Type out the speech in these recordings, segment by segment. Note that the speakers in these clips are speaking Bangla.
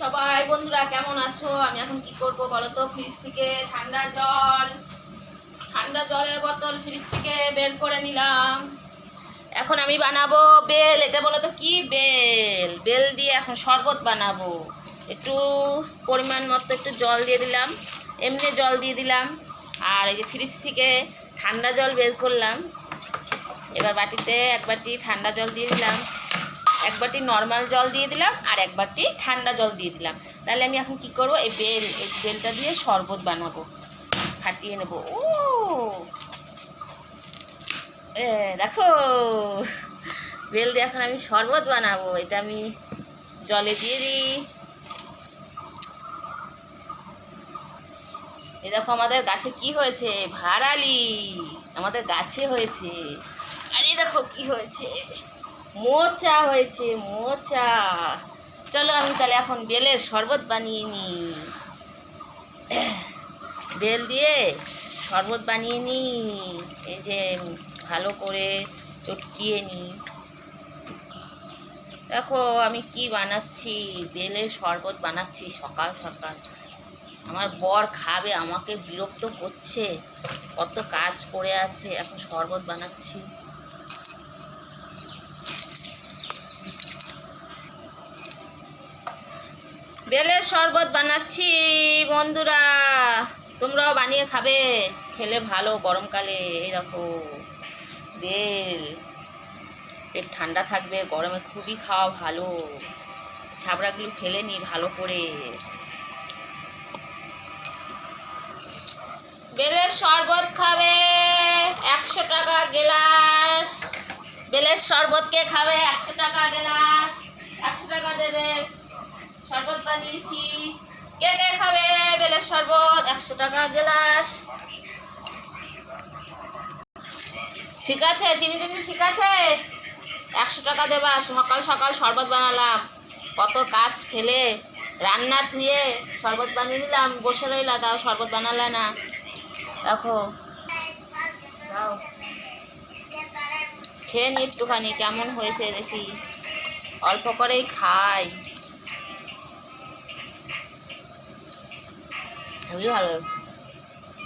সবাই বন্ধুরা কেমন আছো? আমি এখন কি করব বলো তো, ফ্রিজ থেকে ঠান্ডা জলের বোতল ফ্রিজ থেকে বের করে নিলাম। এখন আমি বানাবো বেল। এটা বলো তো কি বেল? বেল দিয়ে এখন শরবত বানাবো। একটু পরিমাণ মতো একটু জল দিয়ে দিলাম, এমনি জল দিয়ে দিলাম, আর এই যে ফ্রিজ থেকে ঠান্ডা জল বের করলাম। এবার বাটিতে এক বাটি ঠান্ডা জল দিয়ে দিলাম, এক বাটি নর্মাল জল দিয়ে দিলাম, আর এক বাটি ঠান্ডা জল দিয়ে দিলাম। তাহলে আমি এখন কি করব, এই বেলটা দিয়ে শরবত বানাবো, ফাটিয়ে নেব। ও দেখো, বেল দিয়ে এখন আমি শরবত বানাবো। এটা আমি জলে দিয়ে দিই। এই দেখো আমাদের গাছে কি হয়েছে, ভাড়ালি আমাদের গাছে হয়েছে। আর এই দেখো কি হয়েছে, মোচা হয়েছে, মোচা। চলো আমি তাহলে এখন বেলের শরবত বানিয়ে নিই। বেল দিয়ে শরবত বানিয়ে নিই। এই যে ভালো করে চটকিয়ে নিই। দেখো আমি কি বানাচ্ছি, বেলের শরবত বানাচ্ছি সকাল সকাল। আমার বর খাবে, আমাকে বিরক্ত করছে, কত কাজ করে আছে, এখন শরবত বানাচ্ছি। বেলের শরবত বানাচ্ছি বন্ধুরা, তোমরাও বানিয়ে খাবে, খেলে ভালো গরমকালে। এই দেখো বেল, পেট ঠান্ডা থাকবে, গরমে খুবই খাওয়া ভালো। ছাবড়াগুলো ফেলে নি ভালো করে। বেলের শরবত খাবে 100 টাকা গ্লাস। বেলের শরবত কে খাবে? 100 টাকা গ্লাস, 100 টাকা দেবে। শরবত বানিয়েছি, কে কে খাবে বেলের শরবত? 100 টাকা গ্লাস। ঠিক আছে, চিনি টিনি ঠিক আছে, 100 টাকা দেবা। সকাল সকাল শরবত বানালাম, কত কাজ ফেলে রান্না ধুয়ে শরবত বানিয়ে দিলাম, বসে রইলা, তাও শরবত বানালে না। দেখো দাও, খেয়ে নি একটুখানি, কেমন হয়েছে দেখি। অল্প করেই খাই, খুবই ভালো।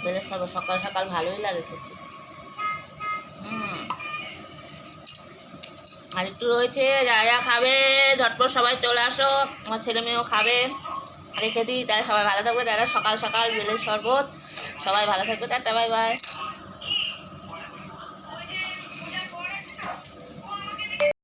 বেলের শরবত সকাল সকাল ভালোই লাগে খেতে। আর একটু রয়েছে, যারা খাবে ঝটপট সবাই চলে আসো, আমার ছেলে মেয়েও খাবে, রেখে দিই। তারা সবাই ভালো থাকবে, যারা সকাল সকাল বেলের শরবত। সবাই ভালো থাকবে, টাটা, বাই বাই।